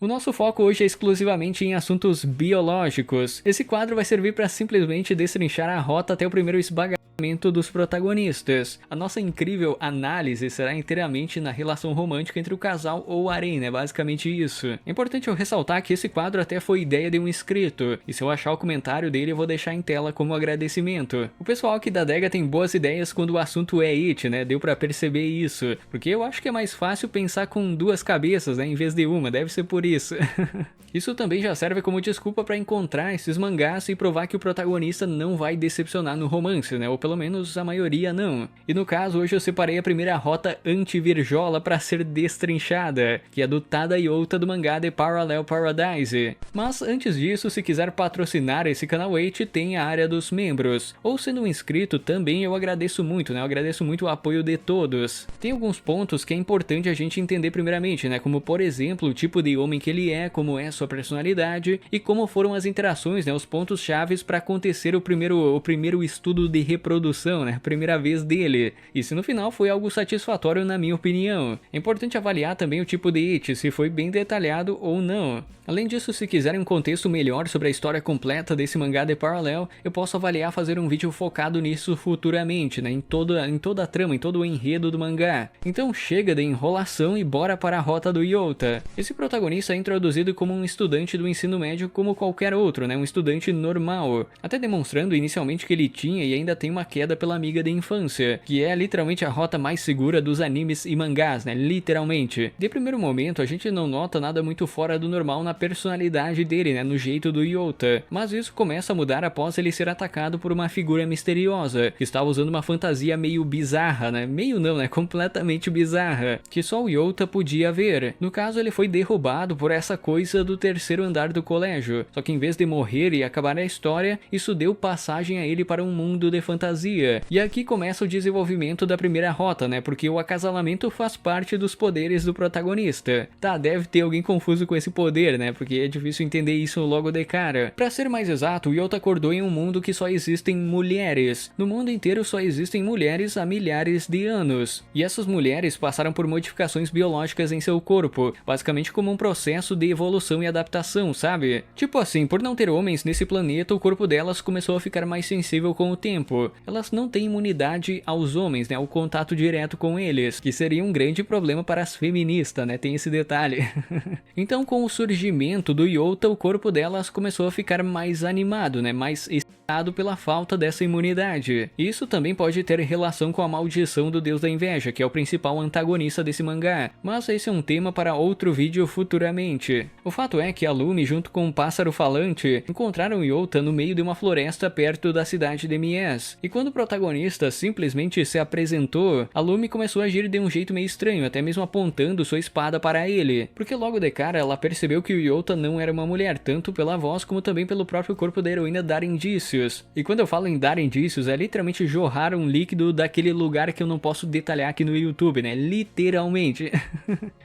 O nosso foco hoje é exclusivamente em assuntos biológicos. Esse quadro vai servir para simplesmente destrinchar a rota até o primeiro esbagamento dos protagonistas. A nossa incrível análise será inteiramente na relação romântica entre o casal ou o harém, né? Basicamente isso. É importante eu ressaltar que esse quadro até foi ideia de um inscrito, e se eu achar o comentário dele eu vou deixar em tela como agradecimento. O pessoal aqui da adega tem boas ideias quando o assunto é it, né? Deu pra perceber isso, porque eu acho que é mais fácil pensar com duas cabeças, né? Em vez de uma, deve ser por isso. Isso também já serve como desculpa pra encontrar esses mangás e provar que o protagonista não vai decepcionar no romance, né? Ou pelo menos a maioria não. E no caso, hoje eu separei a primeira rota anti-virjola pra ser destrinchada, que é do Tada Yota do mangá The Parallel Paradise. Mas antes disso, se quiser patrocinar esse canal 8, tem a área dos membros. Ou sendo um inscrito também eu agradeço muito, né? Eu agradeço muito o apoio de todos. Tem alguns pontos que é importante a gente entender primeiramente, né? Como por exemplo, o tipo de homem que ele é, como é sua personalidade e como foram as interações, né? Os pontos chaves para acontecer o primeiro estudo de reprodução, né? A primeira vez dele. E se no final foi algo satisfatório na minha opinião. É importante avaliar também o tipo de it, se foi bem detalhado ou não. Além disso, se quiserem um contexto melhor sobre a história completa desse mangá The Parallel, eu posso avaliar fazer um vídeo focado nisso futuramente, né? Em toda a trama, em todo o enredo do mangá. Então chega de enrolação e bora para a rota do Yota. Esse protagonista é introduzido como um estudante do ensino médio como qualquer outro, né? Um estudante normal. Até demonstrando inicialmente que ele tinha e ainda tem uma queda pela amiga de infância, que é literalmente a rota mais segura dos animes e mangás, né? Literalmente. De primeiro momento, a gente não nota nada muito fora do normal na personalidade dele, né? No jeito do Yota. Mas isso começa a mudar após ele ser atacado por uma figura misteriosa, que estava usando uma fantasia meio bizarra, né? Meio não, né? Completamente bizarra, que só o Yota podia ver. No caso, ele foi derrubado por essa coisa do terceiro andar do colégio. Só que em vez de morrer e acabar a história, isso deu passagem a ele para um mundo de fantasia. E aqui começa o desenvolvimento da primeira rota, né? Porque o acasalamento faz parte dos poderes do protagonista. Tá, deve ter alguém confuso com esse poder, né? Porque é difícil entender isso logo de cara. Pra ser mais exato, o Yota acordou em um mundo que só existem mulheres. No mundo inteiro só existem mulheres há milhares de anos. E essas mulheres passaram por modificações biológicas em seu corpo, basicamente como um processo de evolução e adaptação, sabe? Tipo assim, por não ter homens nesse planeta, o corpo delas começou a ficar mais sensível com o tempo. Elas não têm imunidade aos homens, né? Ao contato direto com eles, que seria um grande problema para as feministas, né? Tem esse detalhe. Então, com o surgimento do Yota, o corpo delas começou a ficar mais animado, né? Mais excitado pela falta dessa imunidade. Isso também pode ter relação com a maldição do deus da inveja, que é o principal antagonista desse mangá. Mas esse é um tema para outro vídeo futuramente. O fato é que a Lumi, junto com um pássaro falante, encontraram Yota no meio de uma floresta perto da cidade de Mies. E quando o protagonista simplesmente se apresentou, a Lumi começou a agir de um jeito meio estranho, até mesmo apontando sua espada para ele. Porque logo de cara ela percebeu que o Yota não era uma mulher, tanto pela voz como também pelo próprio corpo da heroína dar indícios. E quando eu falo em dar indícios, é literalmente jorrar um líquido daquele lugar que eu não posso detalhar aqui no YouTube, né? Literalmente.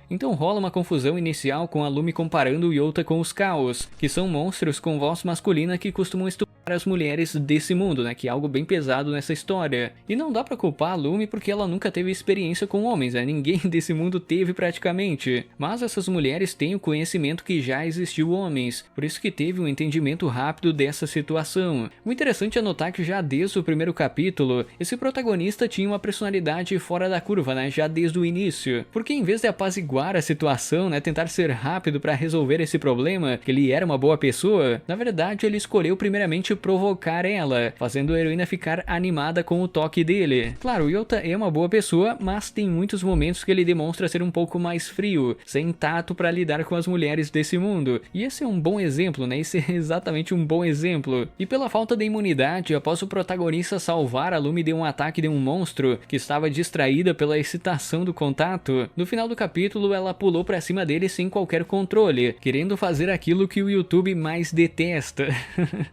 Então rola uma confusão inicial com a Lumi comparando o Yota com os Caos, que são monstros com voz masculina que costumam estuprar as mulheres desse mundo, né? Que é algo bem pesado nessa história. E não dá pra culpar a Lumi porque ela nunca teve experiência com homens, né? Ninguém desse mundo teve praticamente. Mas essas mulheres têm o conhecimento que já existiu homens, por isso que teve um entendimento rápido dessa situação. O interessante é notar que já desde o primeiro capítulo, esse protagonista tinha uma personalidade fora da curva, né? Já desde o início. Porque em vez de apaziguar a situação, né? Tentar ser rápido pra resolver esse problema, que ele era uma boa pessoa, na verdade ele escolheu primeiramente provocar ela, fazendo a heroína ficar animada com o toque dele. Claro, o Yota é uma boa pessoa, mas tem muitos momentos que ele demonstra ser um pouco mais frio, sem tato pra lidar com as mulheres desse mundo. E esse é um bom exemplo, né? Esse é exatamente um bom exemplo. E pela falta de imunidade, após o protagonista salvar a Lumi de um ataque de um monstro que estava distraída pela excitação do contato, no final do capítulo ela pulou pra cima dele sem qualquer controle, querendo fazer aquilo que o YouTube mais detesta.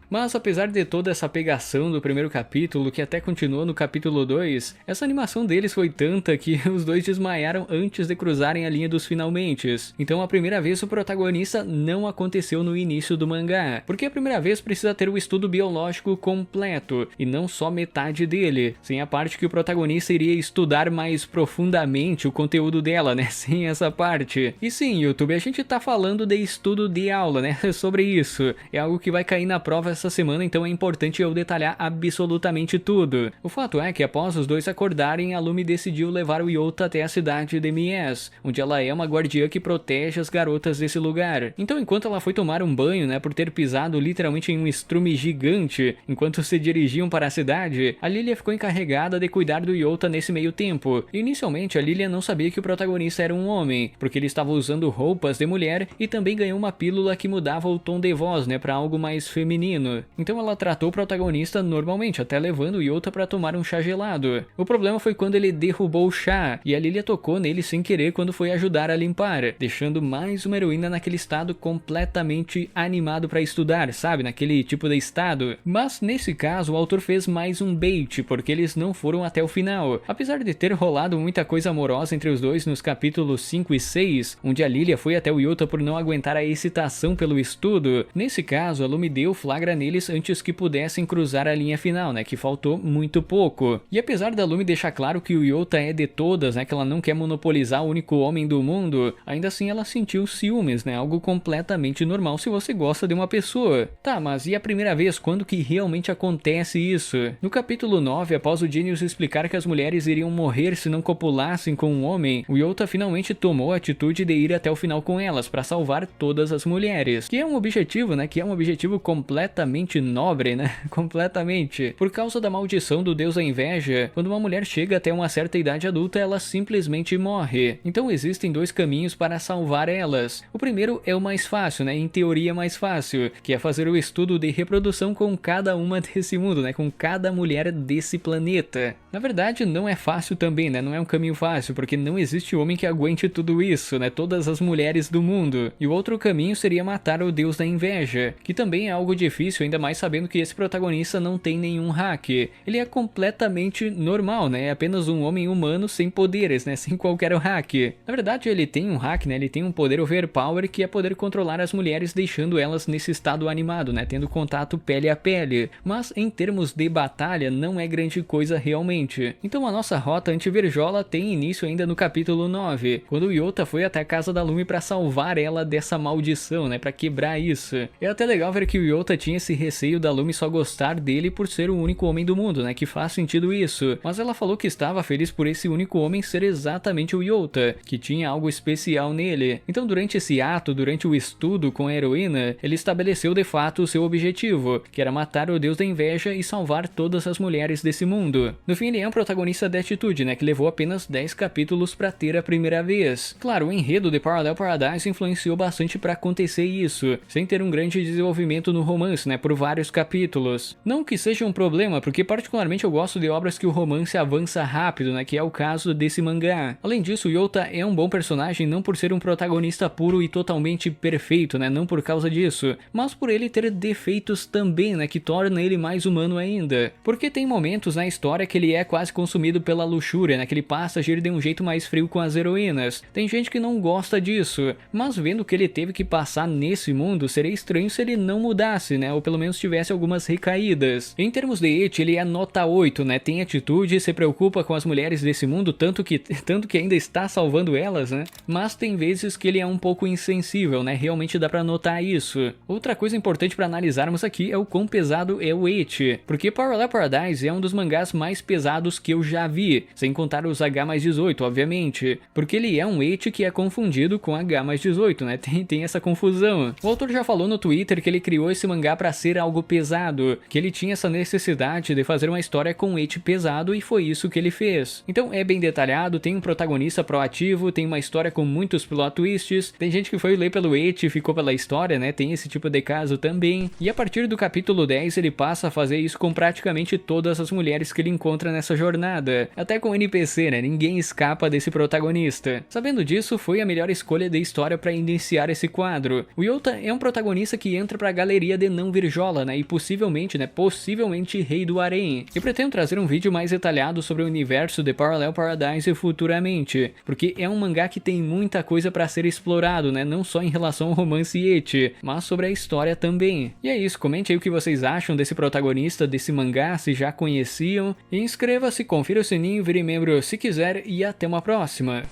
Mas apesar apesar de toda essa pegação do primeiro capítulo, que até continuou no capítulo 2, essa animação deles foi tanta que os dois desmaiaram antes de cruzarem a linha dos finalmente. Então a primeira vez o protagonista não aconteceu no início do mangá, porque a primeira vez precisa ter o estudo biológico completo, e não só metade dele, sem a parte que o protagonista iria estudar mais profundamente o conteúdo dela, né, sem essa parte. E sim, YouTube, a gente tá falando de estudo de aula, né, sobre isso. É algo que vai cair na prova essa semana, então é importante eu detalhar absolutamente tudo. O fato é que após os dois acordarem, a Lumi decidiu levar o Yota até a cidade de Mies, onde ela é uma guardiã que protege as garotas desse lugar. Então enquanto ela foi tomar um banho, né, por ter pisado literalmente em um estrume gigante, enquanto se dirigiam para a cidade, a Lilia ficou encarregada de cuidar do Yota nesse meio tempo. Inicialmente a Lilia não sabia que o protagonista era um homem, porque ele estava usando roupas de mulher e também ganhou uma pílula que mudava o tom de voz, né, para algo mais feminino. Então ela tratou o protagonista normalmente, até levando o Yota para tomar um chá gelado. O problema foi quando ele derrubou o chá, e a Lilia tocou nele sem querer quando foi ajudar a limpar, deixando mais uma heroína naquele estado completamente animado para estudar, sabe, naquele tipo de estado. Mas nesse caso o autor fez mais um bait, porque eles não foram até o final. Apesar de ter rolado muita coisa amorosa entre os dois nos capítulos 5 e 6, onde a Lilia foi até o Yota por não aguentar a excitação pelo estudo, nesse caso a Lumi deu flagra neles antes que pudessem cruzar a linha final, né, que faltou muito pouco. E apesar da Lumi deixar claro que o Yota é de todas, né, que ela não quer monopolizar o único homem do mundo, ainda assim ela sentiu ciúmes, né, algo completamente normal se você gosta de uma pessoa. Tá, mas e a primeira vez, quando que realmente acontece isso? No capítulo 9, após o Genius explicar que as mulheres iriam morrer se não copulassem com um homem, o Yota finalmente tomou a atitude de ir até o final com elas, para salvar todas as mulheres, que é um objetivo, né, que é um objetivo completamente nobre, né, completamente. Por causa da maldição do deus da inveja, quando uma mulher chega até uma certa idade adulta, ela simplesmente morre. Então existem dois caminhos para salvar elas. O primeiro é o mais fácil, né, em teoria mais fácil, que é fazer o estudo de reprodução com cada uma desse mundo, né, com cada mulher desse planeta. Na verdade não é fácil também, né, não é um caminho fácil, porque não existe homem que aguente tudo isso, né, todas as mulheres do mundo. E o outro caminho seria matar o deus da inveja, que também é algo difícil, ainda mais sabendo que esse protagonista não tem nenhum hack. Ele é completamente normal, né, é apenas um homem humano sem poderes, né, sem qualquer hack. Na verdade ele tem um hack, né, ele tem um poder overpower que é poder controlar as mulheres deixando elas nesse estado animado, né, tendo contato pele a pele. Mas em termos de batalha não é grande coisa realmente. Então a nossa rota anti-Virjola tem início ainda no capítulo 9, quando o Yota foi até a casa da Lumi para salvar ela dessa maldição, né, para quebrar isso. É até legal ver que o Yota tinha esse receio da Lumi só gostar dele por ser o único homem do mundo, né, que faz sentido isso. Mas ela falou que estava feliz por esse único homem ser exatamente o Yota, que tinha algo especial nele. Então durante esse ato, durante o estudo com a heroína, ele estabeleceu de fato o seu objetivo, que era matar o deus da inveja e salvar todas as mulheres desse mundo. No fim ele é um protagonista de atitude, né, que levou apenas 10 capítulos para ter a primeira vez. Claro, o enredo de Parallel Paradise influenciou bastante para acontecer isso, sem ter um grande desenvolvimento no romance, né, por vários capítulos. Não que seja um problema, porque particularmente eu gosto de obras que o romance avança rápido, né, que é o caso desse mangá. Além disso, o Yota é um bom personagem não por ser um protagonista puro e totalmente perfeito, né, não por causa disso, mas por ele ter defeitos também, né, que torna ele mais humano ainda. Porque tem momentos na história que ele é quase consumido pela luxúria, né, que ele passa a agir de um jeito mais frio com as heroínas. Tem gente que não gosta disso, mas vendo que ele teve que passar nesse mundo, seria estranho se ele não mudasse, né, ou pelo menos tivesse algumas recaídas. Em termos de eti, ele é nota 8, né, tem atitude, se preocupa com as mulheres desse mundo, tanto que ainda está salvando elas, né, mas tem vezes que ele é um pouco insensível, né, realmente dá pra notar isso. Outra coisa importante pra analisarmos aqui é o quão pesado é o eti, porque Parallel Paradise é um dos mangás mais pesados que eu já vi, sem contar os H+18, obviamente, porque ele é um eti que é confundido com H+18, né, tem essa confusão. O autor já falou no Twitter que ele criou esse mangá pra ser algo pesado, que ele tinha essa necessidade de fazer uma história com eti pesado e foi isso que ele fez. Então é bem detalhado, tem um protagonista proativo, tem uma história com muitos plot twists, tem gente que foi ler pelo eti e ficou pela história, né, tem esse tipo de caso também, e a partir do capítulo 10 ele passa a fazer isso com praticamente todas as mulheres que ele encontra nessa jornada, até com NPC, né, ninguém escapa desse protagonista. Sabendo disso, foi a melhor escolha de história para iniciar esse quadro. O Yota é um protagonista que entra pra galeria de não Virjola, dela, né, e possivelmente rei do harém. Eu pretendo trazer um vídeo mais detalhado sobre o universo de Parallel Paradise futuramente, porque é um mangá que tem muita coisa para ser explorado, né, não só em relação ao romance e ecchi, mas sobre a história também. E é isso, comente aí o que vocês acham desse protagonista desse mangá, se já conheciam, e inscreva-se, confira o sininho, vire membro se quiser e até uma próxima.